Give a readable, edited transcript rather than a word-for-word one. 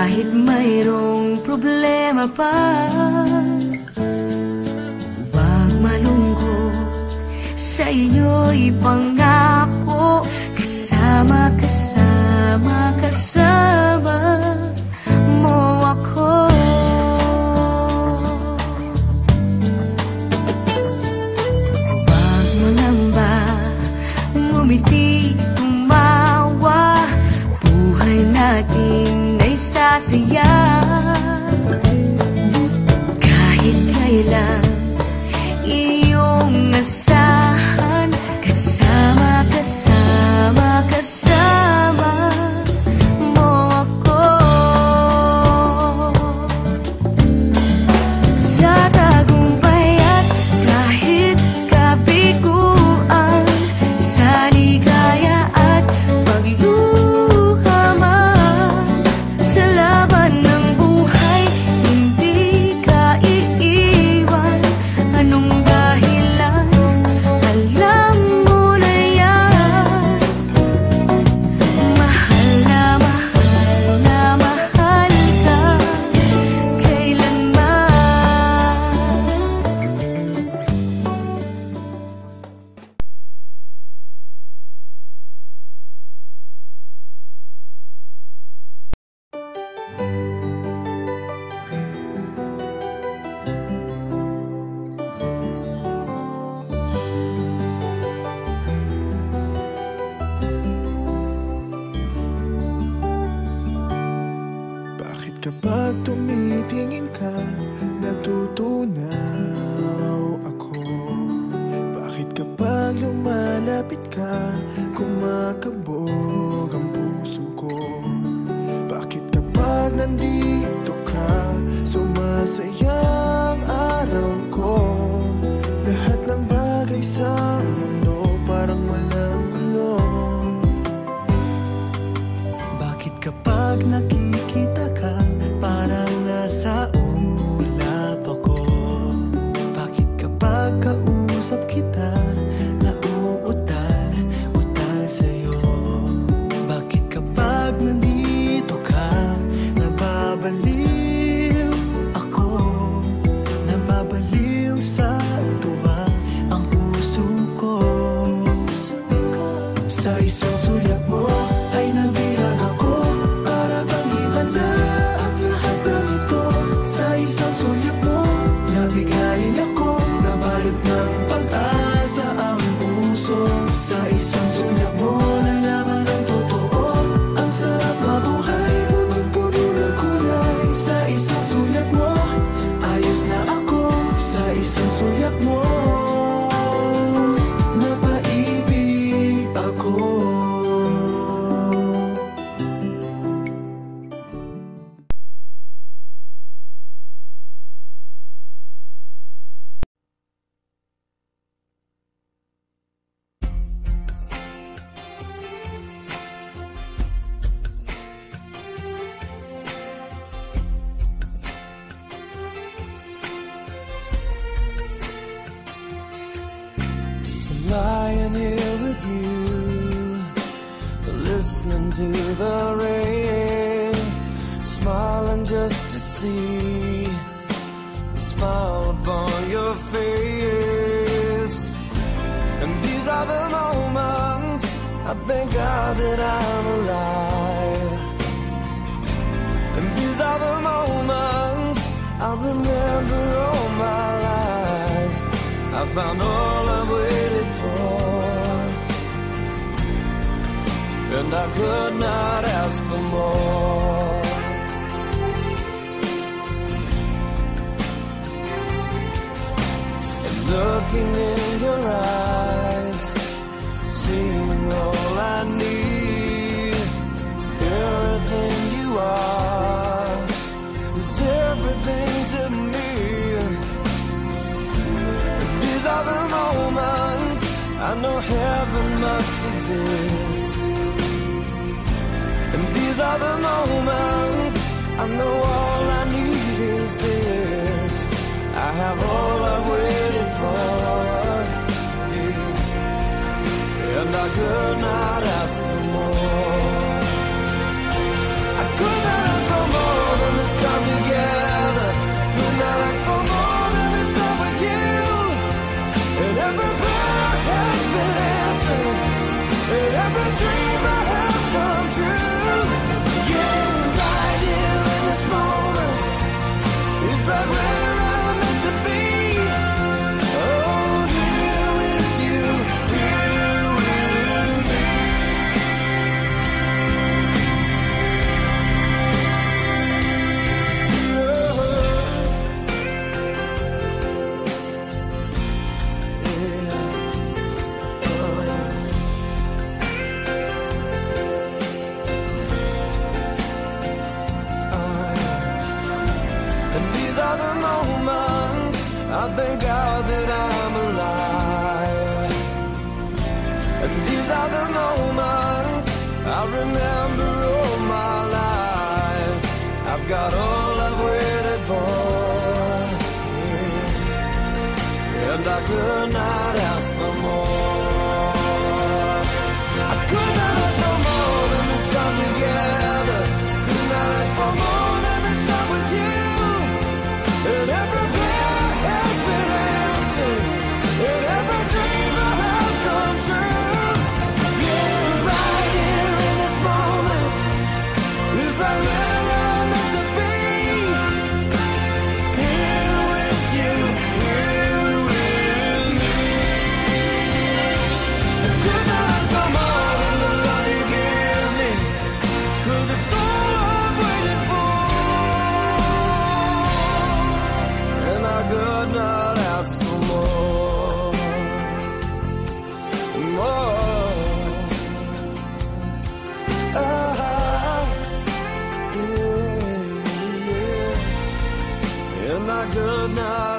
Kahit mayroong problema pa, huwag malungkot, sa iyo'y pangako. Kasama, kasama, kasama mo ako. Huwag mangamba, ngumiti, tumawa, buhay natin ay sasaya. Kahit kailan iyong asahan, kasama, kasama, kasama mo ako. Sa tagumpay at kahit kabiguan, sa ligaya at pagluha man, sa laban ng buhay hindi ka iiwan. Anong dahilan? Alam mo na yan. Mahal na mahal na mahal ka kailanman. Bakit kapag tumitingin ka, natutunaw ako? Bakit kapag lumalapit ka, kumakabog ang puso ko? Bakit kapag nandito ka, sumasaya ang araw ko? Lahat ng bagay sa mundo parang walang gulo. Bakit kapag nakikita ka, parang nasa ulap ako? Bakit kapag kausap kita, nauutal, utal sa'yo? Bakit kapag nandito ka, nababaliw ako? Nababaliw sa tuwa ang puso ko. Sa isang sulyap mo ay nabihan ako, para bang himala ang lahat ng ito. Sa isang sulyap mo, nabigayin ako, nabalot ng pag-asa ang puso. Sa isang sulyap mo, nalaman ng totoo, ang sarap mabuhay, punong-puno ng kulay. Sa isang sulyap mo, ayos na ako. Sa isang sulyap mo, napaibig ako. Lying here with you, listening to the rain, smiling just to see the smile upon your face. And these are the moments I thank God that I'm alive. And these are the moments I'll remember all my life. I found all I've waited for, and I could not ask for more. And looking in your eyes, seeing all I need, everything you are is everything to me. These are the moments I know heaven must exist. And these are the moments I know all I need is this. I have all I've waited for, and I could not ask for more. I could not ask for more. are the moments I thank God that I'm alive. And these are the moments I remember all my life. I've got all I've waited for, and I could not ask for more. I could not ask for more than this time together. Could not ask for more than this time with you. And every prayer has been answered, and every dream I have come true. Yeah, right here in this moment is right where I'm meant to be. Here with you, here with me. Could not ask for more than the love you give me, 'cause it's all I've waited for. And I could not ask for more, more. Yeah. And I could not